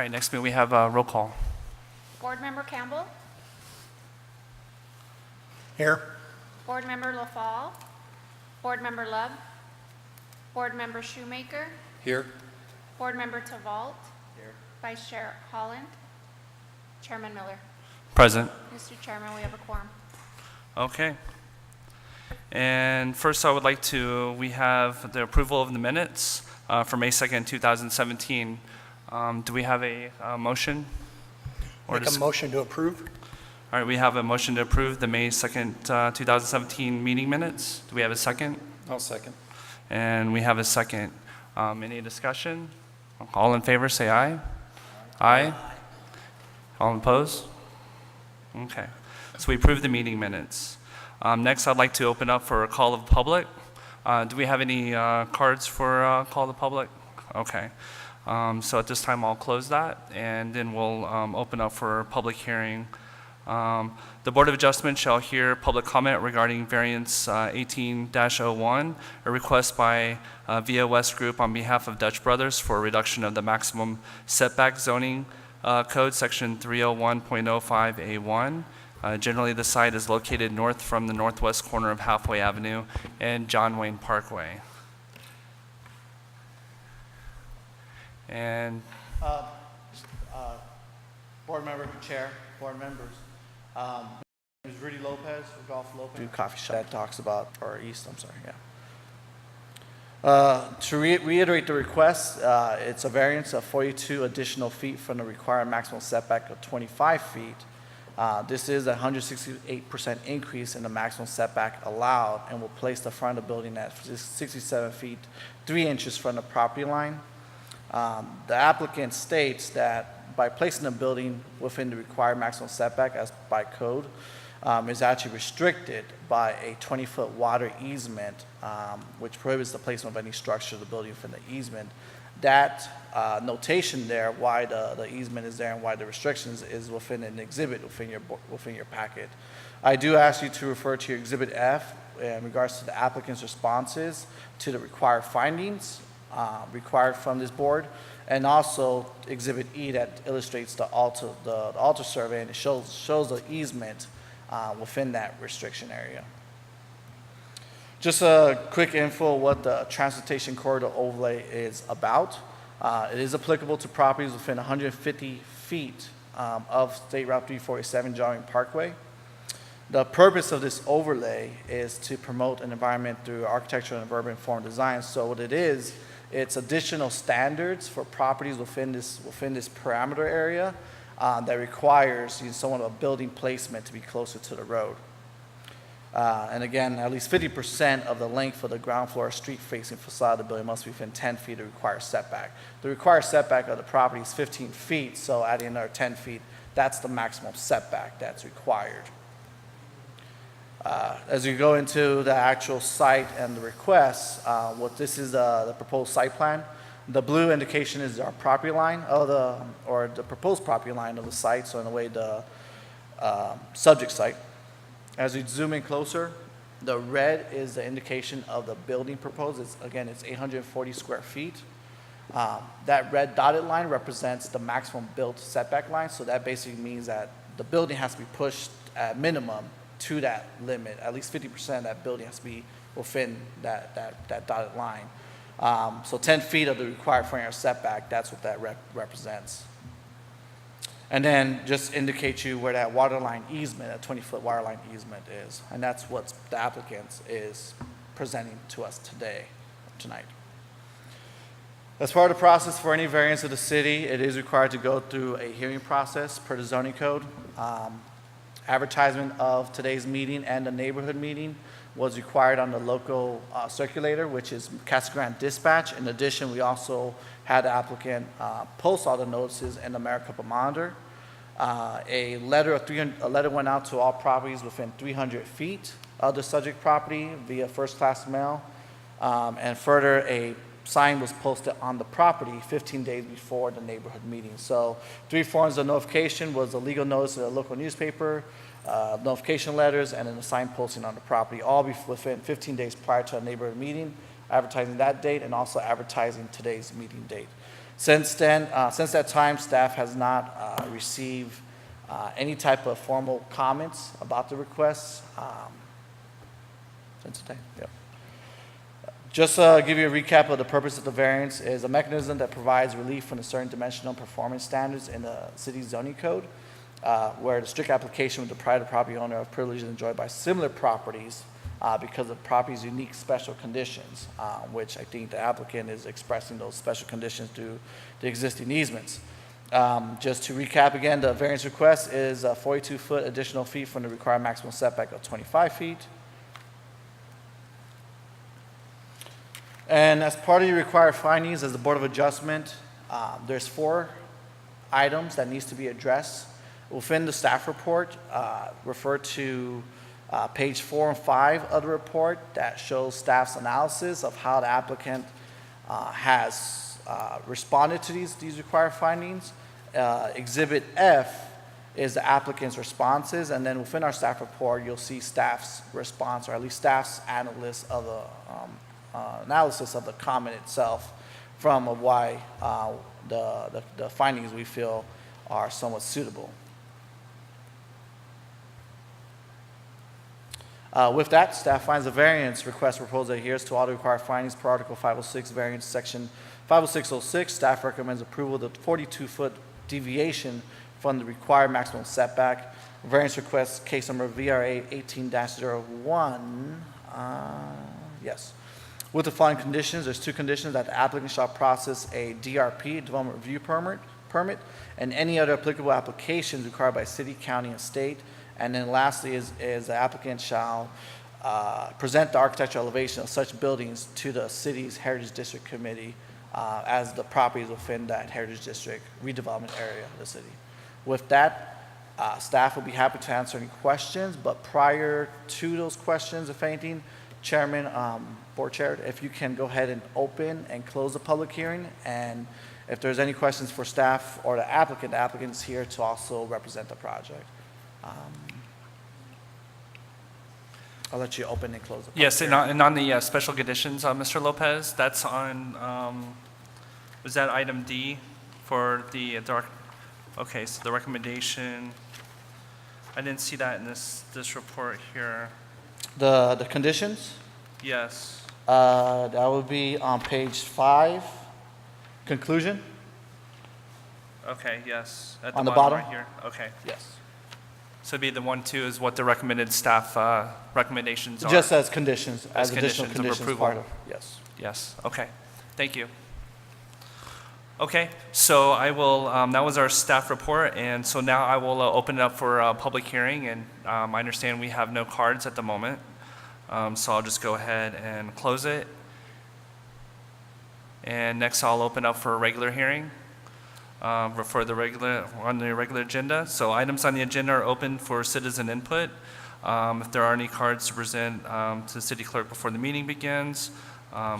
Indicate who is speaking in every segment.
Speaker 1: right, next we have a roll call.
Speaker 2: Board Member Campbell,
Speaker 3: Here.
Speaker 2: Board Member LaFall, Board Member Love, Board Member Shoemaker,
Speaker 3: Here.
Speaker 2: Board Member Tavalt,
Speaker 3: Here.
Speaker 2: Vice Chair Holland, Chairman Miller.
Speaker 1: Present.
Speaker 2: Mr. Chairman, we have a quorum.
Speaker 1: Okay. And first we have the approval of the minutes for May 2nd, 2017. Do we have a motion?
Speaker 3: Make a motion to approve.
Speaker 1: All right, we have a motion to approve the May 2nd, 2017 meeting minutes. Do we have a second?
Speaker 3: I'll second.
Speaker 1: And we have a second. Any discussion? All in favor, say aye. Aye. All opposed? Okay. So we approve the meeting minutes. Next, I'd like to open up for a call of the public. Do we have any cards for call of the public? Okay. So at this time, I'll close that, and then we'll open up for public hearing. The Board of Adjustment shall hear public comment regarding variance 18-01, a request by Via West Group on behalf of Dutch Brothers for a reduction of the maximum setback zoning code, section 301.05A1. Generally, the site is located north from the northwest corner of Halfway Avenue and John Wayne Parkway. And
Speaker 4: Board member, chair, board members. My name is Rudy Lopez, Golf Lopez. Do coffee shop that talks about, or east, I'm sorry, yeah. To reiterate the request, it's a variance of 42 additional feet from the required maximum setback of 25 feet. This is a 168% increase in the maximum setback allowed and will place the front of the building at 67 feet, 3 inches from the property line. The applicant states that by placing the building within the required maximum setback as by code, is actually restricted by a 20-foot water easement, which prohibits the placement of any structure of the building within the easement. That notation there, why the easement is there and why the restrictions is within an exhibit within your packet. I do ask you to refer to your Exhibit F in regards to the applicant's responses to the required findings required from this board, and also Exhibit E that illustrates the altar survey, and it shows the easement within that restriction area. Just a quick info what the transportation corridor overlay is about. It is applicable to properties within 150 feet of State Route 347 John Wayne Parkway. The purpose of this overlay is to promote an environment through architectural and urban form design. So what it is, it's additional standards for properties within this parameter area that requires somewhat of a building placement to be closer to the road. And again, at least 50% of the length of the ground floor street-facing facade of the building must be within 10 feet of the required setback. The required setback of the property is 15 feet, so adding another 10 feet, that's the maximum setback that's required. As you go into the actual site and the requests, what this is the proposed site plan. The blue indication is our property line of the proposed property line of the site, so in a way the subject site. As we zoom in closer, the red is the indication of the building proposed. It's 840 square feet. That red dotted line represents the maximum built setback line, so that basically means that the building has to be pushed at minimum to that limit. At least 50% of that building has to be within that dotted line. So 10 feet of the required front yard setback, that's what that represents. And then just indicate you where that water line easement, that 20-foot water line easement is. And that's what the applicant is presenting to us tonight. As part of the process for any variance of the city, it is required to go through a hearing process per the zoning code. Advertisement of today's meeting and the neighborhood meeting was required on the local circulator, which is Casa Grande Dispatch. In addition, we also had the applicant post all the notices in the Maricopa Monitor. A letter went out to all properties within 300 feet of the subject property via first-class mail. And further, a sign was posted on the property 15 days before the neighborhood meeting. So 3 forms of notification was a legal notice of the local newspaper, notification letters, and then a sign posting on the property, all within 15 days prior to a neighborhood meeting, advertising that date and also advertising today's meeting date. Since then, since that time, staff has not received any type of formal comments about the requests. Since the time, yep. Just give you a recap of the purpose of the variance is a mechanism that provides relief from the certain dimensional performance standards in the city's zoning code, where the strict application would deprive the property owner of privileges enjoyed by similar properties because of the property's unique special conditions, which I think the applicant is expressing those special conditions through the existing easements. Just to recap again, the variance request is 42-foot additional feet from the required maximum setback of 25 feet. And as part of the required findings as the Board of Adjustment, there's 4 items that needs to be addressed. Within the staff report, refer to page 4 and 5 of the report that shows staff's analysis of how the applicant has responded to these required findings. Exhibit F is the applicant's responses, and then within our staff report, you'll see staff's response, or at least staff's analysis of the comment itself from why the findings we feel are somewhat suitable. With that, staff finds the variance request proposed adheres to all the required findings per Article 506, variance section 50606. Staff recommends approval of the 42-foot deviation from the required maximum setback. Variance request case number VRA 18-01. Yes. With the following conditions, there's 2 conditions: that the applicant shall process a DRP, Development Review Permit, and any other applicable applications required by city, county, and state. And then lastly is the applicant shall present the architectural elevation of such buildings to the city's Heritage District Committee as the properties within that Heritage District redevelopment area of the city. With that, staff will be happy to answer any questions, but prior to those questions, if anything, Chairman, Board Chair, if you can go ahead and open and close the public hearing, and if there's any questions for staff or the applicant's here to also represent the project. I'll let you open and close the public
Speaker 1: Yes,
Speaker 4: hearing.
Speaker 1: and on the special conditions, Mr. Lopez, that's on, was that item D for the dark? Okay, so the recommendation, I didn't see that in this report here.
Speaker 4: The conditions,
Speaker 1: Yes.
Speaker 4: that would be on page 5, conclusion.
Speaker 1: Okay, yes. At
Speaker 4: On the
Speaker 1: bottom
Speaker 4: bottom?
Speaker 1: right here. Okay.
Speaker 4: Yes.
Speaker 1: So it'd be the 1, 2 is what the recommended staff recommendations are.
Speaker 4: Just as conditions,
Speaker 1: As
Speaker 4: as additional
Speaker 1: conditions of
Speaker 4: conditions part of,
Speaker 1: approval.
Speaker 4: yes.
Speaker 1: Yes, okay. Thank you. Okay, so I will, that was our staff report, and so now I will open it up for a public hearing, and I understand we have no cards at the moment, so I'll just go ahead and close it. And next I'll open up for a regular hearing on the regular agenda. So items on the agenda are open for citizen input. If there are any cards to present to the city clerk before the meeting begins,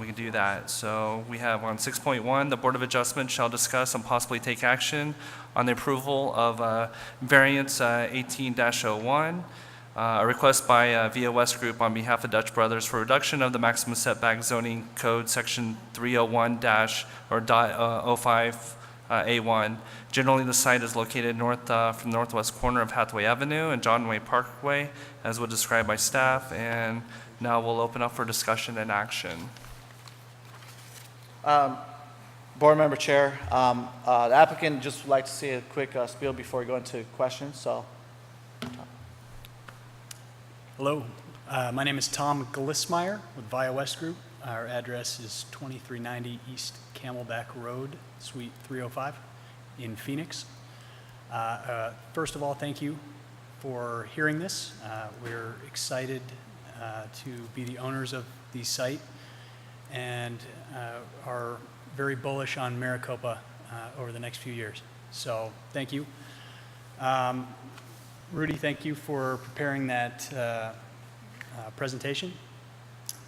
Speaker 1: we can do that. So we have on 6.1, the Board of Adjustment shall discuss and possibly take action on the approval of variance 18-01, a request by Via West Group on behalf of Dutch Brothers for reduction of the maximum setback zoning code section 301-05A1. Generally, the site is located north from the northwest corner of Hathaway Avenue and John Way Parkway, as was described by staff. And now we'll open up for discussion and action.
Speaker 4: Board Member Chair, the applicant just would like to see a quick spiel before we go into questions, so.
Speaker 5: Hello, my name is Tom Glismeyer with Via West Group. Our address is 2390 East Camelback Road, Suite 305 in Phoenix. First of all, thank you for hearing this. We're excited to be the owners of the site and are very bullish on Maricopa over the next few years. So thank you. Rudy, thank you for preparing that presentation.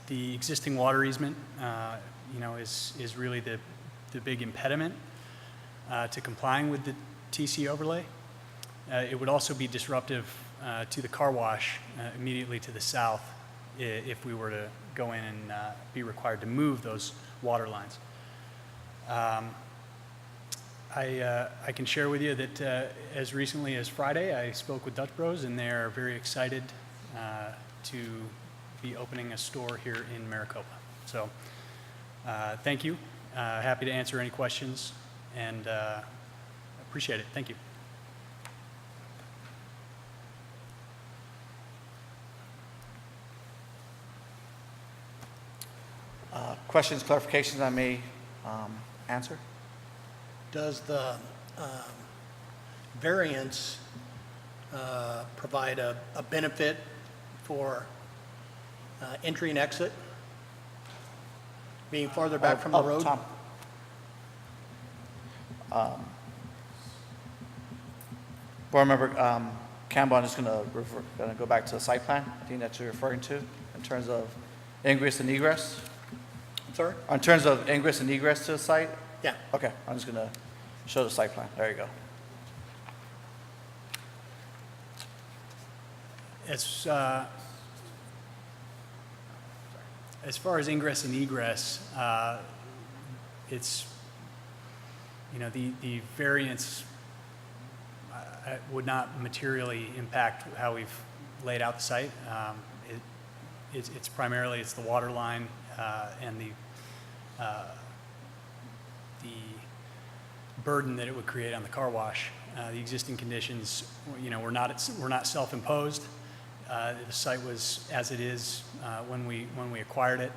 Speaker 5: The existing water easement, is really the big impediment to complying with the TC overlay. It would also be disruptive to the car wash immediately to the south if we were to go in and be required to move those water lines. I can share with you that as recently as Friday, I spoke with Dutch Bros, and they are very excited to be opening a store here in Maricopa. So thank you. Happy to answer any questions, and appreciate it. Thank you.
Speaker 4: Questions, clarifications I may answer?
Speaker 3: Does the variance provide a benefit for entry and exit? Being farther back from the road?
Speaker 4: Tom. Board Member Campbell, I'm just gonna go back to the site plan, I think that you're referring to, in terms of ingress and egress.
Speaker 3: I'm sorry?
Speaker 4: In terms of ingress and egress to the site?
Speaker 3: Yeah.
Speaker 4: Okay, I'm just gonna show the site plan. There you go.
Speaker 5: As far as ingress and egress, it's, you know, the variance would not materially impact how we've laid out the site. It's primarily, it's the water line and the burden that it would create on the car wash. The existing conditions, you know, were not self-imposed. The site was as it is when we acquired it,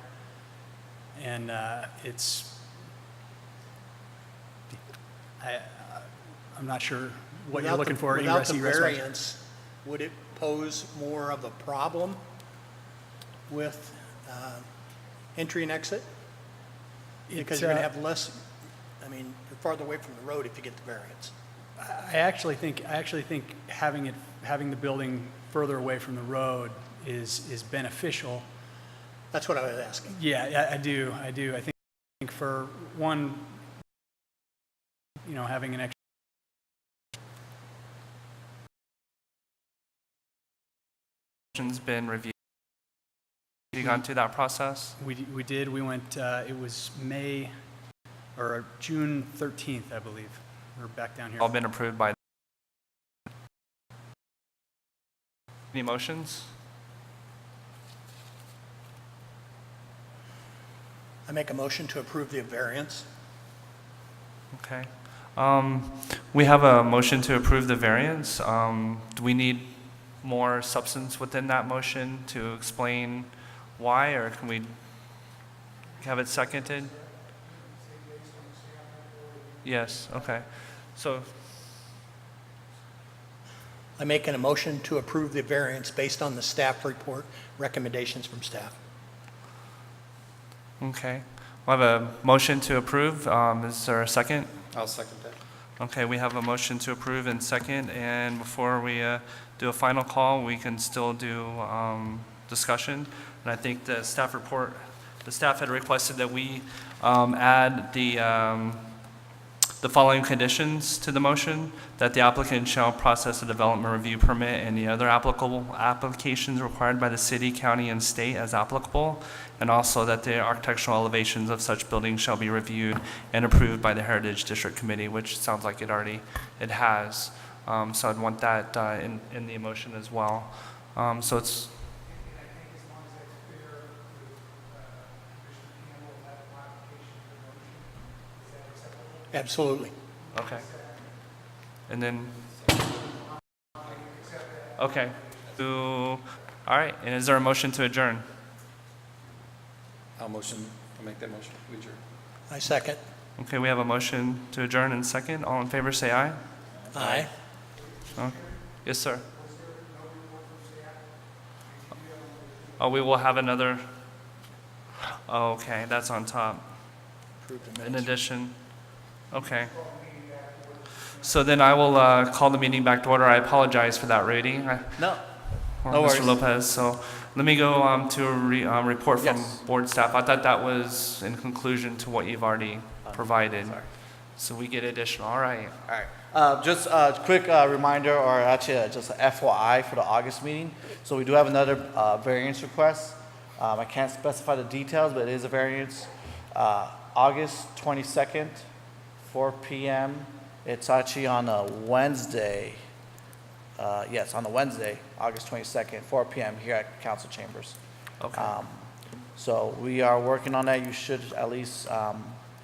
Speaker 5: and I'm not sure what you're looking for.
Speaker 3: Without the
Speaker 5: egress, egress-wise.
Speaker 3: variance, would it pose more of a problem with entry and exit? Because you're going to have less, I mean, you're farther away from the road if you get the variance.
Speaker 5: I actually think having the building further away from the road is beneficial.
Speaker 3: That's what I was asking.
Speaker 5: Yeah, I do. I think for one, you know, having an extra
Speaker 1: Been reviewed. You gone through that process?
Speaker 5: we did. We went. It was May or June 13th, I believe. We're back down here.
Speaker 1: All been approved by. Any motions?
Speaker 3: I make a motion to approve the variance.
Speaker 1: Okay. We have a motion to approve the variance. Do we need more substance within that motion to explain why, or can we have it seconded? Yes, okay. So,
Speaker 3: I make a motion to approve the variance based on the staff report recommendations from staff.
Speaker 1: okay. We'll have a motion to approve. Is there a second?
Speaker 3: I'll second that.
Speaker 1: Okay, we have a motion to approve and second, and before we do a final call, we can still do discussion. And I think the staff report, the staff had requested that we add the following conditions to the motion: that the applicant shall process a development review permit and the other applicable applications required by the city, county, and state as applicable, and also that the architectural elevations of such buildings shall be reviewed and approved by the Heritage District Committee, which sounds like it has. So I'd want that in the motion as well. So it's.
Speaker 3: Absolutely.
Speaker 1: Okay. And then. Okay. All right, and is there a motion to adjourn?
Speaker 6: I'll make that motion. We adjourn.
Speaker 3: I second.
Speaker 1: Okay, we have a motion to adjourn in second. All in favor, say aye.
Speaker 3: Aye.
Speaker 1: Oh, yes, sir. Oh, we will have another. Oh, okay, that's on top.
Speaker 3: Approve the
Speaker 1: In
Speaker 3: minutes.
Speaker 1: addition, okay. So then I will call the meeting back to order. I apologize for that, Rudy.
Speaker 4: No.
Speaker 1: Or
Speaker 4: No
Speaker 1: Mr.
Speaker 4: worries.
Speaker 1: Lopez. So let me go to a report from
Speaker 4: Yes.
Speaker 1: board staff. I thought that was in conclusion to what you've already provided.
Speaker 4: Sorry.
Speaker 1: So we get additional. All right.
Speaker 4: All right. Just a quick reminder, or actually just a FYI for the August meeting. So we do have another variance request. I can't specify the details, but it is a variance. August 22nd, 4 p.m. It's actually on a Wednesday. Yes, on the Wednesday, August 22nd, 4 p.m. here at council chambers.
Speaker 1: Okay.
Speaker 4: So we are working on that. You should at least,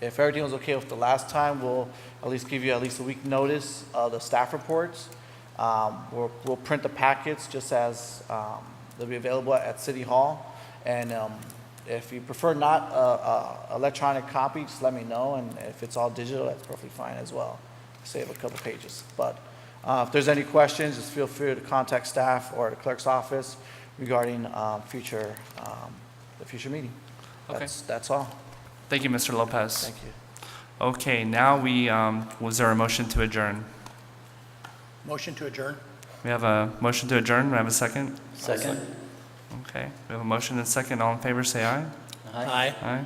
Speaker 4: if everything was okay with the last time, we'll at least give you at least a week notice of the staff reports. We'll print the packets just as they'll be available at City Hall. And if you prefer not electronic copy, just let me know. And if it's all digital, that's perfectly fine as well. Save a couple pages. But if there's any questions, just feel free to contact staff or the clerk's office regarding the future meeting.
Speaker 1: Okay.
Speaker 4: That's all.
Speaker 1: Thank you, Mr. Lopez.
Speaker 4: Thank you.
Speaker 1: Okay, now was there a motion to adjourn?
Speaker 3: Motion to adjourn?
Speaker 1: We have a motion to adjourn. Do I have a second?
Speaker 6: Second.
Speaker 1: Okay, we have a motion and a second. All in favor, say aye.
Speaker 3: Aye.
Speaker 1: Aye.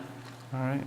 Speaker 1: All right.